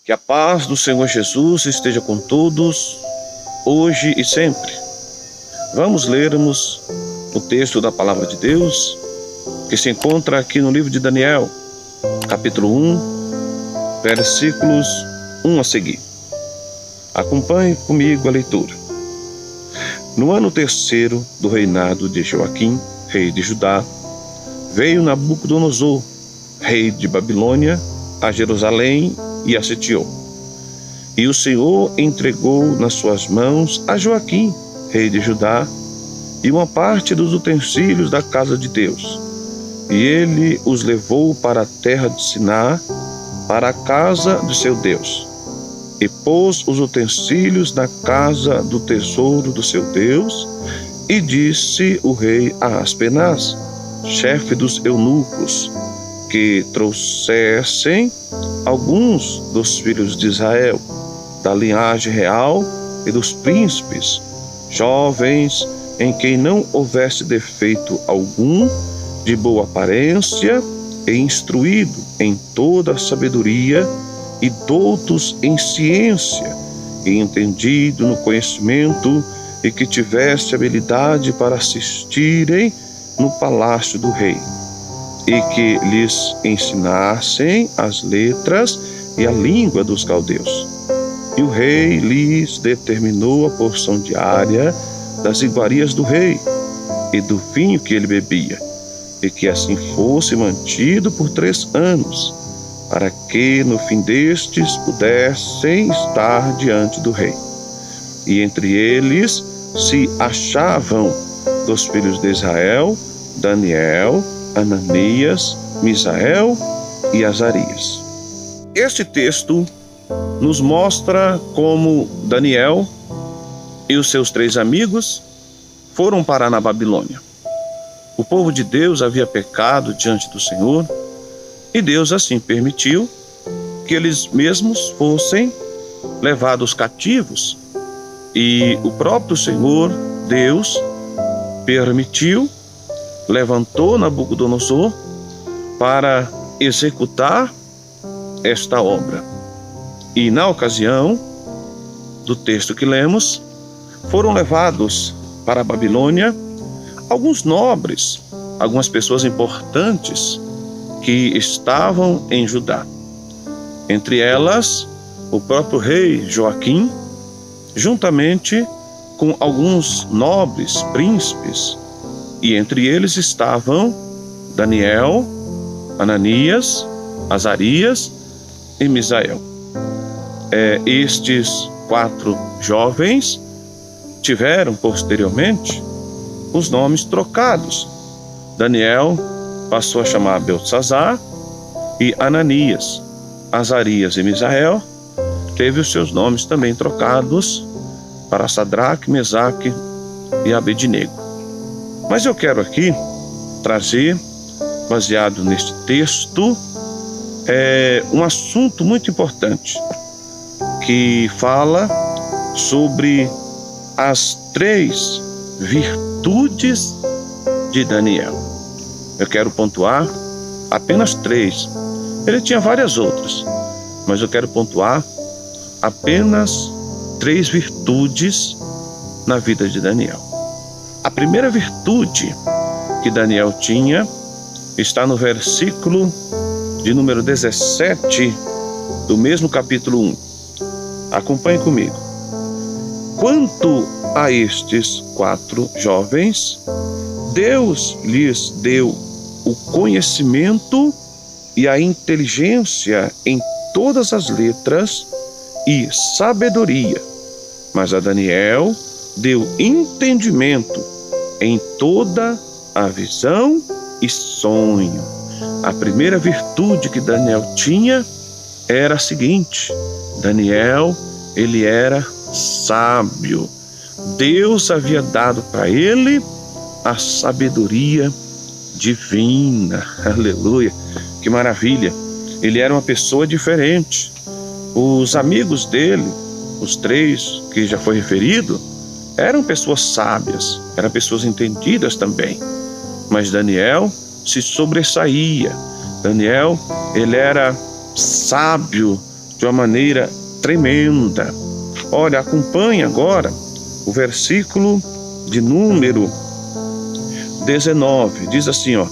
Que a paz do Senhor Jesus esteja com todos, hoje e sempre. Vamos lermos o texto da Palavra de Deus, que se encontra aqui no livro de Daniel, capítulo 1, versículos 1 a seguir. Acompanhe comigo a leitura. No ano terceiro do reinado de Joaquim, rei de Judá, veio Nabucodonosor, rei de Babilônia, a Jerusalém e a sitiou. E o Senhor entregou nas suas mãos a Joaquim, rei de Judá, e uma parte dos utensílios da casa de Deus. E ele os levou para a terra de Siná, para a casa de seu Deus. E pôs os utensílios na casa do tesouro do seu Deus, e disse o rei a Aspenaz, chefe dos eunucos, que trouxessem alguns dos filhos de Israel, da linhagem real e dos príncipes, jovens em quem não houvesse defeito algum, de boa aparência e instruído em toda a sabedoria e doutos em ciência e entendido no conhecimento e que tivesse habilidade para assistirem no palácio do rei, e que lhes ensinassem as letras e a língua dos caldeus. E o rei lhes determinou a porção diária das iguarias do rei e do vinho que ele bebia, e que assim fosse mantido por 3 anos, para que no fim destes pudessem estar diante do rei. E entre eles se achavam dos filhos de Israel, Daniel, Ananias, Misael e Azarias. Este texto nos mostra como Daniel e os seus 3 amigos foram parar na Babilônia. O povo de Deus havia pecado diante do Senhor e Deus assim permitiu que eles mesmos fossem levados cativos. E o próprio Senhor, Deus, permitiu, levantou Nabucodonosor para executar esta obra. E na ocasião do texto que lemos, foram levados para a Babilônia alguns nobres, algumas pessoas importantes que estavam em Judá. Entre elas, o próprio rei Joaquim, juntamente com alguns nobres príncipes, e entre eles estavam Daniel, Ananias, Azarias e Misael. Estes 4 jovens tiveram posteriormente os nomes trocados. Daniel passou a chamar Beltesazar, e Ananias, Azarias e Misael teve os seus nomes também trocados para Sadraque, Mesaque e Abednego. Mas eu quero aqui trazer, baseado neste texto, um assunto muito importante, que fala sobre as 3 virtudes de Daniel. Eu quero pontuar apenas 3. Ele tinha várias outras, mas eu quero pontuar apenas 3 virtudes na vida de Daniel. A primeira virtude que Daniel tinha está no versículo de número 17 do mesmo capítulo 1. Acompanhe comigo. Quanto a estes 4 jovens, Deus lhes deu o conhecimento e a inteligência em todas as letras e sabedoria, mas a Daniel deu entendimento em toda a visão e sonho. A primeira virtude que Daniel tinha era a seguinte: Daniel, ele era sábio. Deus havia dado para ele a sabedoria divina. Aleluia, que maravilha. Ele era uma pessoa diferente. Os amigos dele, os 3 que já foi referido, eram pessoas sábias, eram pessoas entendidas também. Mas Daniel se sobressaía. Daniel, ele era sábio de uma maneira tremenda. Olha, acompanhe agora o versículo de número 19. Diz assim, ó: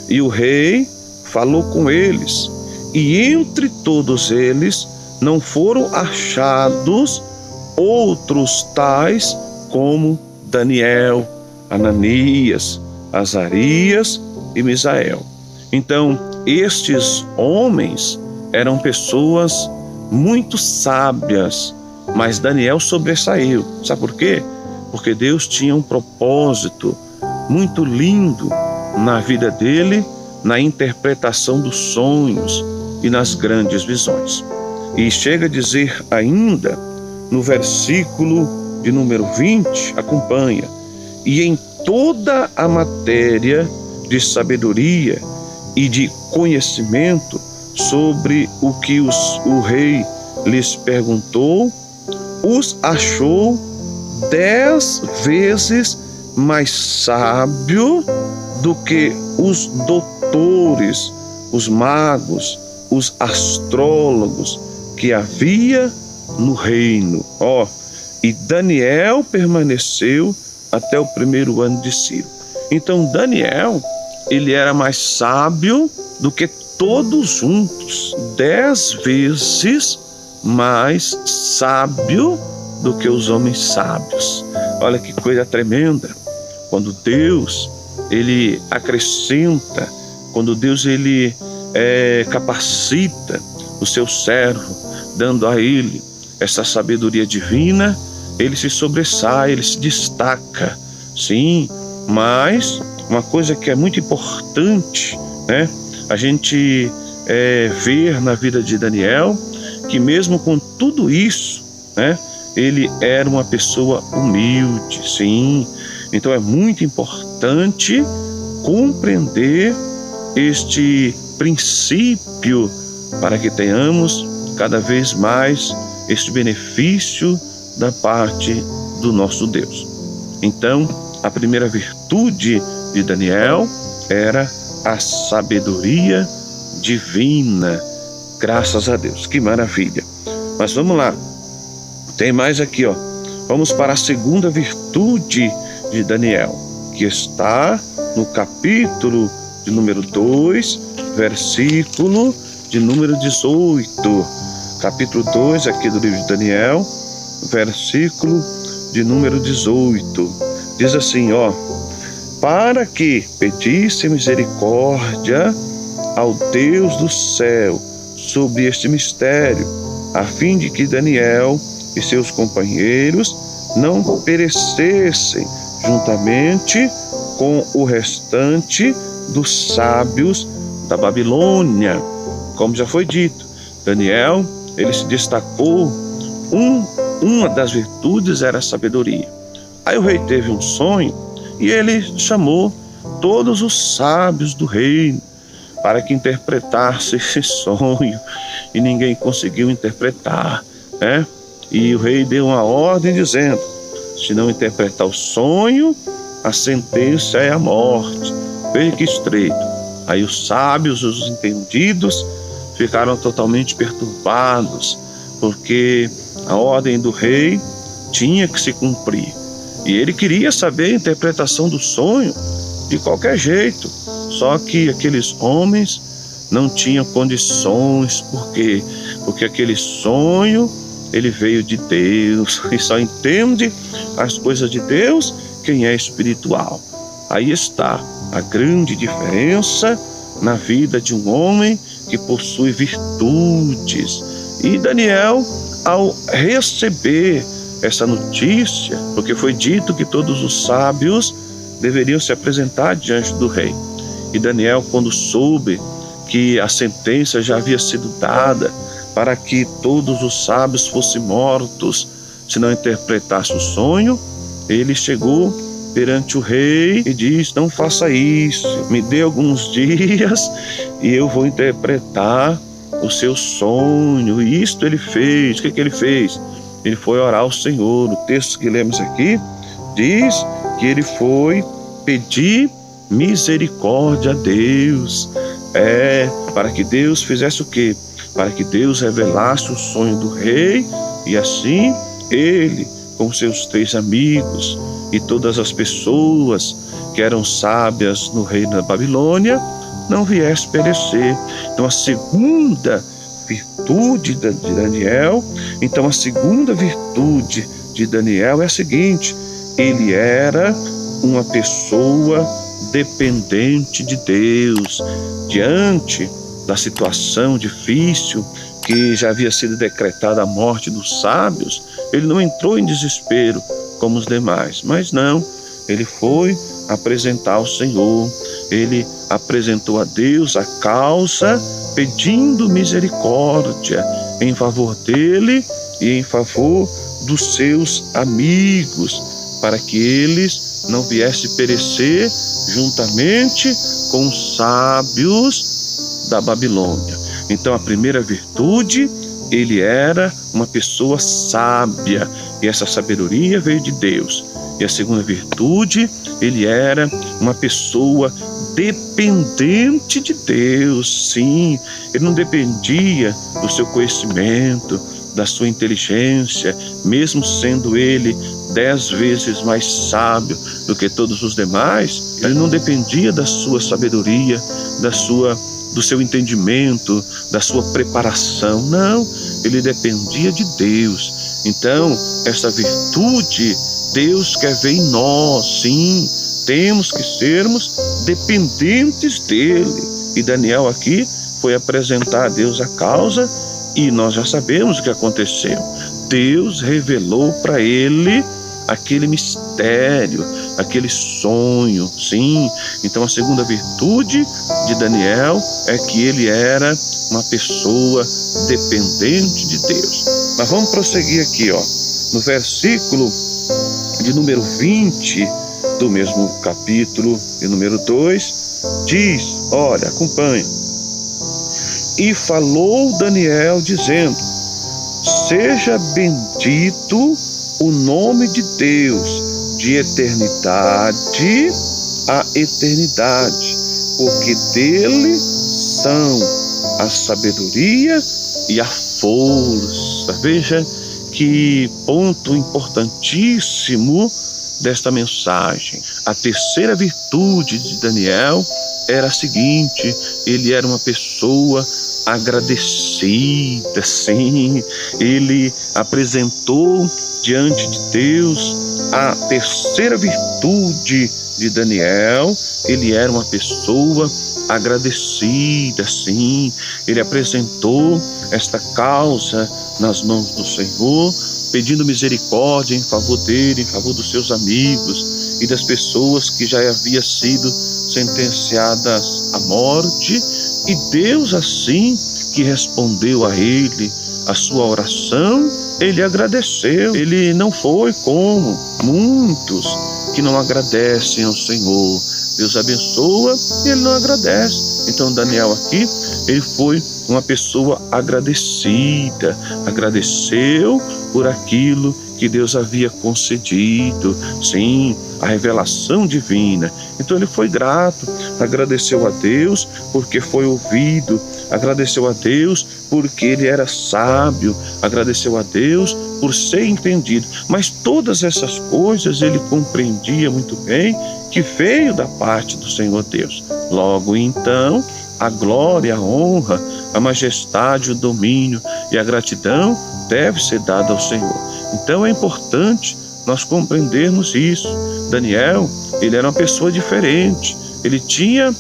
e o rei falou com eles, e entre todos eles não foram achados outros tais como Daniel, Ananias, Azarias e Misael. Então, estes homens eram pessoas muito sábias, mas Daniel sobressaiu. Sabe por quê? Porque Deus tinha um propósito muito lindo na vida dele, na interpretação dos sonhos e nas grandes visões. E chega a dizer ainda no versículo de número 20, acompanha: e em toda a matéria de sabedoria e de conhecimento sobre o que o rei lhes perguntou, os achou 10 vezes mais sábio do que os doutores, os magos, os astrólogos que havia no reino. E Daniel permaneceu até o primeiro ano de Ciro. Então Daniel, ele era mais sábio do que todos juntos, 10 vezes mais sábio do que os homens sábios. Olha que coisa tremenda. Quando Deus, ele acrescenta, quando Deus, ele capacita o seu servo, dando a ele essa sabedoria divina, ele se sobressai, ele se destaca. Sim, mas uma coisa que é muito importante, né? A gente ver na vida de Daniel, que mesmo com tudo isso, né, ele era uma pessoa humilde. Sim, então é muito importante compreender este princípio para que tenhamos cada vez mais este benefício da parte do nosso Deus. Então, a primeira virtude de Daniel era a sabedoria divina. Graças a Deus, que maravilha. Mas vamos lá, tem mais aqui, ó. Vamos para a segunda virtude de Daniel, que está no capítulo de número 2, versículo de número 18. Capítulo 2 aqui do livro de Daniel, versículo de número 18. Diz assim, ó: para que pedisse misericórdia ao Deus do céu sobre este mistério, a fim de que Daniel e seus companheiros não perecessem juntamente com o restante dos sábios da Babilônia. Como já foi dito, Daniel, ele se destacou, uma das virtudes era a sabedoria. Aí o rei teve um sonho e ele chamou todos os sábios do reino para que interpretasse esse sonho, e ninguém conseguiu interpretar, né? E o rei deu uma ordem dizendo: se não interpretar o sonho, a sentença é a morte. Veja que estreito. Aí os sábios, os entendidos, ficaram totalmente perturbados, porque a ordem do rei tinha que se cumprir. E ele queria saber a interpretação do sonho de qualquer jeito. Só que aqueles homens não tinham condições. Por quê? Porque aquele sonho, ele veio de Deus, e só entende as coisas de Deus quem é espiritual. Aí está a grande diferença na vida de um homem que possui virtudes. E Daniel, ao receber essa notícia, porque foi dito que todos os sábios deveriam se apresentar diante do rei, e Daniel, quando soube que a sentença já havia sido dada para que todos os sábios fossem mortos se não interpretasse o sonho, ele chegou perante o rei e diz: não faça isso, me dê alguns dias e eu vou interpretar o seu sonho. E isto ele fez. O que ele fez? Ele foi orar ao Senhor. O texto que lemos aqui diz que ele foi pedir misericórdia a Deus. Para que Deus fizesse o quê? Para que Deus revelasse o sonho do rei, e assim ele, com seus 3 amigos e todas as pessoas que eram sábias no reino da Babilônia, não viesse perecer. Então a segunda virtude de Daniel, é a seguinte: ele era uma pessoa dependente de Deus. Diante da situação difícil que já havia sido decretada a morte dos sábios, ele não entrou em desespero como os demais, mas não, ele foi apresentar ao Senhor, ele apresentou a Deus a causa, pedindo misericórdia em favor dele e em favor dos seus amigos, para que eles não viessem perecer juntamente com os sábios da Babilônia. Então, a primeira virtude, ele era uma pessoa sábia, e essa sabedoria veio de Deus. E a segunda virtude, ele era uma pessoa dependente de Deus. Sim, ele não dependia do seu conhecimento, da sua inteligência, mesmo sendo ele 10 vezes mais sábio do que todos os demais. Ele não dependia da sua sabedoria, do seu entendimento, da sua preparação. Não, ele dependia de Deus. Então, essa virtude Deus quer ver em nós. Sim, temos que sermos dependentes dele. E Daniel aqui foi apresentar a Deus a causa, e nós já sabemos o que aconteceu. Deus revelou para ele aquele mistério, aquele sonho. Sim, então a segunda virtude de Daniel é que ele era uma pessoa dependente de Deus. Mas vamos prosseguir aqui, no versículo de número 20 do mesmo capítulo, de número 2, diz, olha, acompanhe: e falou Daniel dizendo: seja bendito o nome de Deus de eternidade a eternidade, porque dele são a sabedoria e a força. Veja que ponto importantíssimo desta mensagem. A terceira virtude de Daniel era a seguinte: ele era uma pessoa agradecida. Sim, ele apresentou diante de Deus a terceira virtude de Daniel. Ele era uma pessoa agradecida. Sim, ele apresentou esta causa nas mãos do Senhor, pedindo misericórdia em favor dele, em favor dos seus amigos e das pessoas que já haviam sido sentenciadas à morte. E Deus, assim que respondeu a ele a sua oração, ele agradeceu. Ele não foi como muitos que não agradecem ao Senhor. Deus abençoa e ele não agradece. Então Daniel aqui, ele foi uma pessoa agradecida, agradeceu por aquilo que Deus havia concedido. Sim, a revelação divina. Então ele foi grato, agradeceu a Deus porque foi ouvido, agradeceu a Deus porque ele era sábio, agradeceu a Deus por ser entendido. Mas todas essas coisas ele compreendia muito bem que veio da parte do Senhor Deus. Logo então, a glória, a honra, a majestade, o domínio e a gratidão deve ser dada ao Senhor. Então é importante nós compreendermos isso. Daniel, ele era uma pessoa diferente, ele tinha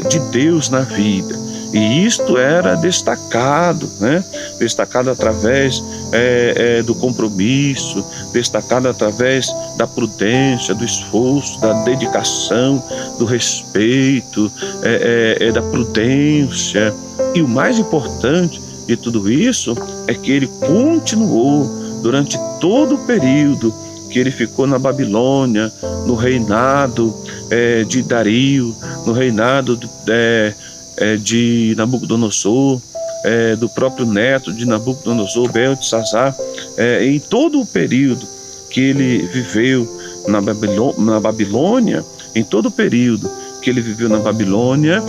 de Deus na vida, e isto era destacado, destacado através do compromisso, destacado através da prudência, do esforço, da dedicação, do respeito, da prudência. E o mais importante de tudo isso é que ele continuou durante todo o período que ele ficou na Babilônia, no reinado de Dario, no reinado de Nabucodonosor, do próprio neto de Nabucodonosor, Beltesazar. Em todo o período que ele viveu na Babilônia, em todo o período que ele viveu na Babilônia,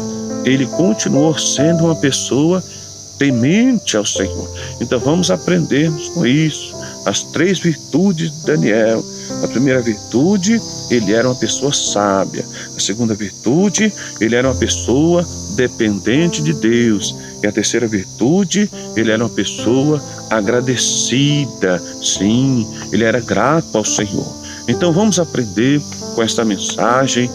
ele continuou sendo uma pessoa temente ao Senhor. Então vamos aprendermos com isso as 3 virtudes de Daniel. A primeira virtude, ele era uma pessoa sábia. A segunda virtude, ele era uma pessoa dependente de Deus. E a terceira virtude, ele era uma pessoa agradecida. Sim, ele era grato ao Senhor. Então vamos aprender com esta mensagem.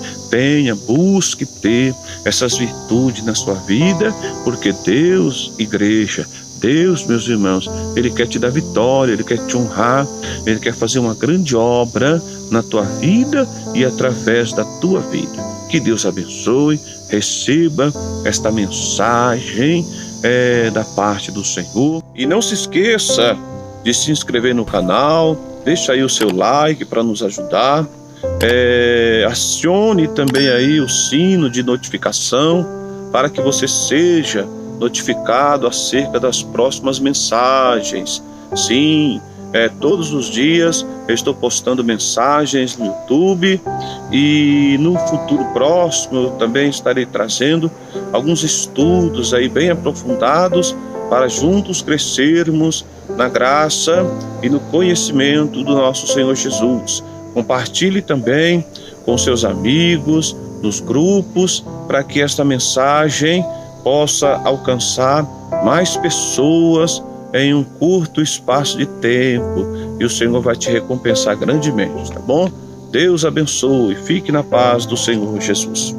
Busque ter essas virtudes na sua vida, porque Deus, igreja, Deus, meus irmãos, Ele quer te dar vitória, Ele quer te honrar, Ele quer fazer uma grande obra na tua vida e através da tua vida. Que Deus abençoe, receba esta mensagem da parte do Senhor. E não se esqueça de se inscrever no canal, deixa aí o seu like para nos ajudar. Acione também aí o sino de notificação para que você seja notificado acerca das próximas mensagens. Sim, todos os dias eu estou postando mensagens no YouTube e no futuro próximo eu também estarei trazendo alguns estudos aí bem aprofundados para juntos crescermos na graça e no conhecimento do nosso Senhor Jesus. Compartilhe também com seus amigos, nos grupos, para que esta mensagem possa alcançar mais pessoas em um curto espaço de tempo, e o Senhor vai te recompensar grandemente, tá bom? Deus abençoe, fique na paz do Senhor Jesus.